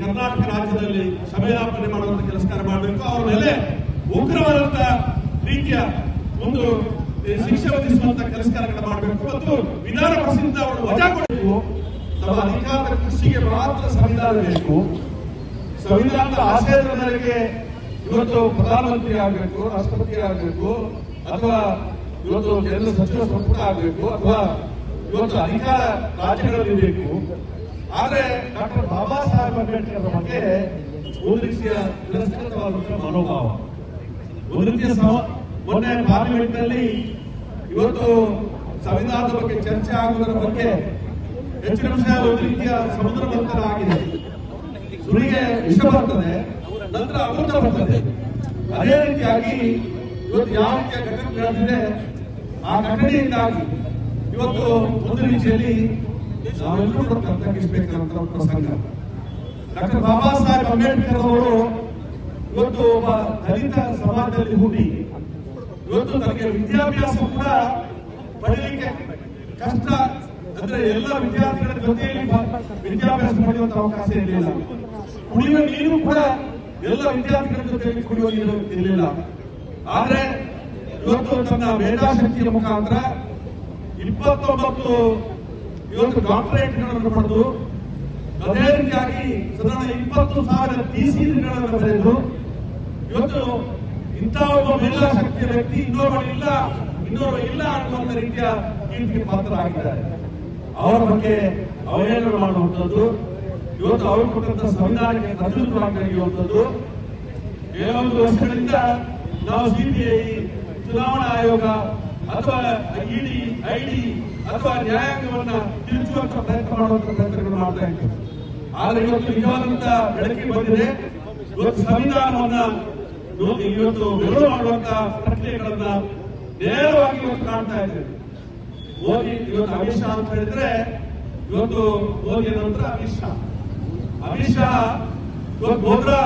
ಕರ್ನಾಟಕ ರಾಜ್ಯದಲ್ಲಿ ಕ್ಷಮೆಯಾಪನೆ ಮಾಡುವಂತ ಕೆಲಸ ಮಾಡಬೇಕು. ಅವರ ಮೇಲೆ ಉಗ್ರವಾದಂತ ರೀತಿಯ ಒಂದು ಶಿಕ್ಷೆ ವಿಧಿಸುವಂತ ಕೆಲಸ ಮಾಡಬೇಕು ಮತ್ತು ವಿಧಾನ ಪರಿಷತ್ ಅವರು ವಜಾ ಕೊಡಬೇಕು. ತಮ್ಮ ಅಧಿಕಾರದ ಕೃಷಿಗೆ ಮಾತ್ರ ಸಂವಿಧಾನ ಬೇಕು. ಸಂವಿಧಾನದ ಆಶಯದ ಮೇರೆಗೆ ಇವತ್ತು ಪ್ರಧಾನಮಂತ್ರಿ ಆಗಬೇಕು, ರಾಷ್ಟ್ರಪತಿ ಆಗಬೇಕು, ಅಥವಾ ಇವತ್ತು ಕೇಂದ್ರ ಸಚಿವ ಸಂಪುಟ ಆಗಬೇಕು, ಅಥವಾ ಇವತ್ತು ಅಧಿಕಾರ ರಾಜ್ಯಗಳಲ್ಲಿ ಬೇಕು. ಆದರೆ ಡಾಕ್ಟರ್ ಬಾಬಾ ಸಾಹೇಬ್ ಅಂಬೇಡ್ಕರ್ ಬಗ್ಗೆ ಒಂದು ರೀತಿಯ ತಿರಸ್ಕೃತವಾದಂತಹ ಮನೋಭಾವ, ಒಂದು ರೀತಿಯ ಮೊನ್ನೆ ಪಾರ್ಲಿಮೆಂಟ್ ನಲ್ಲಿ ಇವತ್ತು ಸಂವಿಧಾನದ ಬಗ್ಗೆ ಚರ್ಚೆ ಆಗುವುದರ ಬಗ್ಗೆ ಹೆಚ್ಚಿನ ವಿಷಯ ಒಂದು ರೀತಿಯ ಸಮುದ್ರ ಮಂಥನ ಆಗಿದೆ. ಸುರಿಗೆ ವಿಷ ಬರ್ತದೆ, ನಂತರ ಅಮೃತ ಬರ್ತದೆ. ಅದೇ ರೀತಿಯಾಗಿ ಇವತ್ತು ಯಾವ ರೀತಿಯ ಘಟನೆ ನಡೆದಿದೆ, ಆ ಘಟನೆಯಿಂದಾಗಿ ಇವತ್ತು ಒಂದು ರೀತಿಯಲ್ಲಿ ನಾವೆಲ್ಲರೂ ಕೂಡ ತಗ್ಗಿಸಬೇಕಾದಂತ ಪ್ರಸಂಗ. ಡಾಕ್ಟರ್ ಬಾಬಾ ಸಾಹೇಬ್ ಅಂಬೇಡ್ಕರ್ ಅವರು ಇವತ್ತು ಒಬ್ಬ ದಲಿತ ಸಮಾಜದಲ್ಲಿ ಹುಟ್ಟಿ ಇವತ್ತು ತನಗೆ ವಿದ್ಯಾಭ್ಯಾಸ ಕೂಡ ಪಡೆಯಲಿಕ್ಕೆ ಕಷ್ಟ. ಅಂದ್ರೆ ಎಲ್ಲ ವಿದ್ಯಾರ್ಥಿಗಳ ಜೊತೆಯಲ್ಲಿ ವಿದ್ಯಾಭ್ಯಾಸ ಪಡೆಯುವಂತ ಅವಕಾಶ ಇರಲಿಲ್ಲ. ಕುಡಿಯುವ ನೀರು ಕೂಡ ಎಲ್ಲ ವಿದ್ಯಾರ್ಥಿಗಳ ಜೊತೆಯಲ್ಲಿ ಕುಡಿಯುವ ನೀರು ಇರಲಿಲ್ಲ. ಆದ್ರೆ ಇವತ್ತು ತನ್ನ ಮೇಧಾಶಕ್ತಿಯ ಮುಖಾಂತರ 29 ಇವತ್ತು ಡಾಕ್ಟರೇಟ್ಗಳನ್ನು ಪಡೆದು, ಅದೇ ರೀತಿಯಾಗಿ ಸಾಧಾರಣ 20,000 ಥೀಸಿಸ್ಗಳನ್ನು ಬರೆದು ಇವತ್ತು ಇಂತಹ ಒಬ್ಬ ಮೇಧಾಶಕ್ತಿಯ ವ್ಯಕ್ತಿ ಇನ್ನೋರ್ವ ಇಲ್ಲ ಅನ್ನುವಂತ ರೀತಿಯ ಕೀರ್ತಿಗೆ ಪಾತ್ರರಾಗಿದ್ದಾರೆ. ಅವರ ಬಗ್ಗೆ ಅವಹೇಳನ ಮಾಡುವಂಥದ್ದು, ಇವತ್ತು ಅವರು ಕೊಟ್ಟಂತ ಸಂವಿಧಾನಕ್ಕೆ ಪ್ರತಿರೋಧವಾಗಿ ನಡೆಯುವಂಥದ್ದು. ಕೆಲವೊಂದು ವರ್ಷಗಳಿಂದ ನಾವು ಸಿಬಿಐ, ಚುನಾವಣಾ ಆಯೋಗ ಅಥವಾ ಇಡಿ, ಐಡಿ ಅಥವಾ ನ್ಯಾಯಾಂಗವನ್ನ ತಿರುಚುವಂತ ಪ್ರಯತ್ನ ಮಾಡುವಂತ ಪ್ರಯತ್ನಗಳು ಮಾಡ್ತಾ ಇದ್ದೀವಿ. ಆದ್ರೆ ಇವತ್ತು ನಿಜವಾದಂತ ಬೆಳಕಿಗೆ ಬಂದಿದೆ. ಇವತ್ತು ಸಂವಿಧಾನವನ್ನ ಇವತ್ತು ವಿರೋಧ ಮಾಡುವಂತ ಪ್ರಕ್ರಿಯೆಗಳನ್ನ ನೇರವಾಗಿ ಇವತ್ತು ಕಾಣ್ತಾ ಇದ್ದೇವೆ. ಮೋದಿ ಇವತ್ತು ಅಮಿತ್ ಶಾ ಅಂತ ಹೇಳಿದ್ರೆ ಇವತ್ತು ಮೋದಿ ನಂತರ ಅಮಿತ್ ಶಾ ಇವತ್ತು ಗೋಧ್ರಾ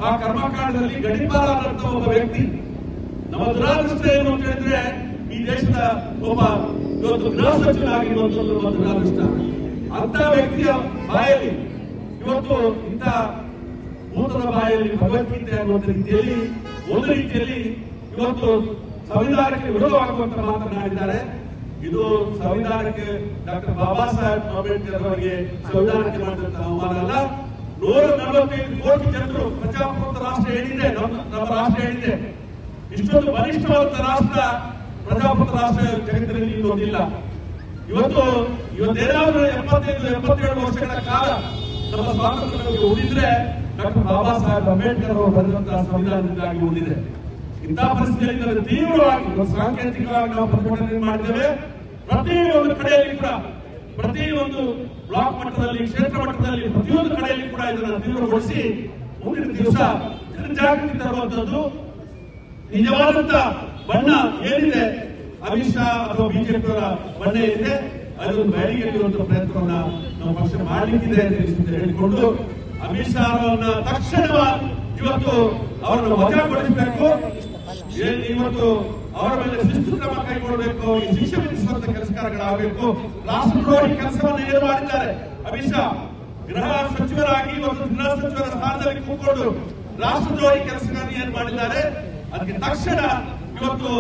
ಆ ಕರ್ಮಕಾಂಡದಲ್ಲಿ ಗಡಿಪಾರಾದಂತ ಒಬ್ಬ ವ್ಯಕ್ತಿ. ನಮ್ಮ ದುರಾದೃಷ್ಟ ಏನು ಅಂತ ಹೇಳಿದ್ರೆ ಈ ದೇಶದ ಒಬ್ಬ ಇವತ್ತು ಗೃಹ ಸಚಿವನಾಗಿರುವಂತದ್ದು ನಮ್ಮ ದುರಾದೃಷ್ಟ. ಅಂತ ವ್ಯಕ್ತಿಯ ಬಾಯಲ್ಲಿ ಇವತ್ತು ಇಂಥ ಭೂತದ ಬಾಯಲ್ಲಿ ಭಗವದ್ಗೀತೆ ಅನ್ನುವಂಥ ರೀತಿಯಲ್ಲಿ ಒಂದು ರೀತಿಯಲ್ಲಿ ಇವತ್ತು ಸಂವಿಧಾನಕ್ಕೆ ವಿರೋಧವಾಗುವಂತ ಮಾತನಾಡಿದ್ದಾರೆ. ಇದು ಸಂವಿಧಾನಕ್ಕೆ ಡಾಕ್ಟರ್ ಬಾಬಾ ಸಾಹೇಬ್ ಅಂಬೇಡ್ಕರ್ ಅವರಿಗೆ ಸಂವಿಧಾನಕ್ಕೆ ಮಾಡಿದಂತಹ ಅವಮಾನ ಅಲ್ಲ. 145 ಕೋಟಿ ಜನರು ಪ್ರಜಾಪ್ರಭುತ್ವ ರಾಷ್ಟ್ರ ಏನಿದೆ, ನಮ್ಮ ರಾಷ್ಟ್ರ ಏನಿದೆ, ಇಷ್ಟೊಂದು ಬಲಿಷ್ಠವಾದ ರಾಷ್ಟ್ರ, ಪ್ರಜಾಪ್ರಭುತ್ವ ರಾಷ್ಟ್ರ ಜಗತ್ತಿನಲ್ಲಿ ಇನ್ನೊಂದಿಲ್ಲ. ಇವತ್ತೇನಾದ್ರೂ 75-77 ವರ್ಷಗಳ ಕಾಲ ನಮ್ಮ ಸ್ವಾತಂತ್ರ್ಯ ಉಳಿದ್ರೆ ಡಾಕ್ಟರ್ ಬಾಬಾ ಸಾಹೇಬ್ ಅಂಬೇಡ್ಕರ್ ಅವರು ಬರೆದಂತಹ ಸಂವಿಧಾನದಿಂದಾಗಿ ಉಳಿದಿದೆ. ಇಂತಹ ಪರಿಸ್ಥಿತಿಯಲ್ಲಿ ತೀವ್ರವಾಗಿ ಸಾಂಕೇತಿಕವಾಗಿ ನಾವು ಪ್ರತಿಭಟನೆ ಮಾಡಿದ್ದೇವೆ. ಪ್ರತಿಯೊಂದು ಕಡೆಯಲ್ಲಿ ಕೂಡ, ಪ್ರತಿಯೊಂದು ಬ್ಲಾಕ್ ಮಟ್ಟದಲ್ಲಿ, ಕ್ಷೇತ್ರ ಮಟ್ಟದಲ್ಲಿ, ಪ್ರತಿಯೊಂದು ಕಡೆಯಲ್ಲಿ ಕೂಡ ಇದನ್ನು ತೀವ್ರಗೊಳಿಸಿ ಮುಂದಿನ ದಿವಸ ಜನಜಾಗೃತಿ ತರುವಂತದ್ದು. ನಿಜವಾದಂತ ಬಣ್ಣ ಏನಿದೆ, ಅಮಿತ್ ಶಾ ಅಥವಾ ಬಿಜೆಪಿಯವರ ಬಣ್ಣ ಏನಿದೆ, ಅದೊಂದು ಬಯಲಿಗೆಳೆಯುವಂತ ಪ್ರಯತ್ನವನ್ನ ನಾವು ಪಕ್ಷ ಮಾಡಲಿಕ್ಕಿದೆ ಅಂತ ಹೇಳಿಕೊಂಡು ಅಮಿತ್ ಶಾ ಅವರನ್ನ ತಕ್ಷಣ ಇವತ್ತು ಅವರನ್ನು ವಜಾಗೊಳಿಸಬೇಕು. ಇವತ್ತು ಅವರ ಮೇಲೆ ಶಿಸ್ತು ಕ್ರಮ ಕೈಗೊಳ್ಳಬೇಕು, ಶಿಕ್ಷೆ ವಿಧಿಸುವಂತ ಕೆಲಸಗಳಾಗಬೇಕು. ರಾಷ್ಟ್ರದ್ರೋಹಿ ಕೆಲಸವನ್ನು ಏನು ಮಾಡಿದ್ದಾರೆ ಅಮಿತ್ ಶಾ, ಗೃಹ ಸಚಿವರಾಗಿ ಇವತ್ತು ಗೃಹ ಸಚಿವರ ಸ್ಥಾನದಲ್ಲಿ ಕೂತ್ಕೊಂಡು ರಾಷ್ಟ್ರದ್ರೋಹಿ ಕೆಲಸಗಳನ್ನು ಏನು ಮಾಡಿದ್ದಾರೆ, ಅದಕ್ಕೆ ತಕ್ಷಣ ಇವತ್ತು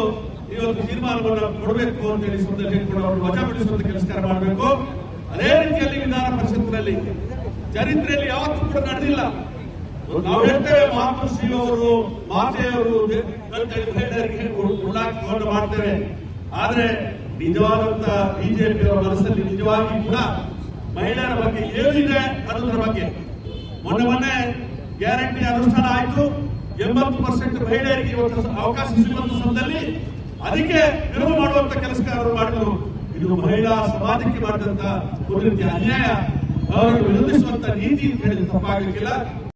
ತೀರ್ಮಾನವನ್ನು ಕೊಡಬೇಕು ಅಂತ ಹೇಳಿ ಹೇಳಿಕೊಂಡು ಅವರು ವಜಾಗೊಳಿಸುವಂತ ಕೆಲಸ ಮಾಡಬೇಕು. ಅದೇ ರೀತಿಯಲ್ಲಿ ವಿಧಾನ ಪರಿಷತ್ತಿನಲ್ಲಿ ಚರಿತ್ರೆಯಲ್ಲಿ ಯಾವತ್ತೂ ಕೂಡ ನಡೆದಿಲ್ಲ. ನಾವು ಹೇಳ್ತೇವೆ ಮಹಾತ್ಮಶ್ರೀ ಅವರು, ಮಾತೆಯವರು ಋಣಾಕ್ಷ ಮಾಡ್ತೇವೆ. ಆದ್ರೆ ನಿಜವಾದಂತ ಬಿಜೆಪಿಯವರ ಮನಸ್ಸಲ್ಲಿ ನಿಜವಾಗಿ ಕೂಡ ಮಹಿಳೆಯರ ಬಗ್ಗೆ ಏನಿದೆ ಅನ್ನೋದ್ರ ಬಗ್ಗೆ ಮೊನ್ನೆ ಗ್ಯಾರಂಟಿ ಅನುಷ್ಠಾನ ಆಯಿತು. 80% ಮಹಿಳೆಯರಿಗೆ ಇವತ್ತು ಅವಕಾಶ ಸಿಗುವಂತ ಸಮಯದಲ್ಲಿ ಅದಕ್ಕೆ ವಿರೋಧ ಮಾಡುವಂತ ಕೆಲಸಗಾರರು ಮಾಡಿದ್ರು. ಇದು ಮಹಿಳಾ ಸಮಾಜಕ್ಕೆ ಮಾಡಿದಂತ ಒಂದು ರೀತಿಯ ಅನ್ಯಾಯ. ಅವರನ್ನು ವಿರೋಧಿಸುವಂತ ನೀತಿ ಅಂತ ಹೇಳಿದ್ರೆ ತಪ್ಪಾಗಲಿಕ್ಕಿಲ್ಲ.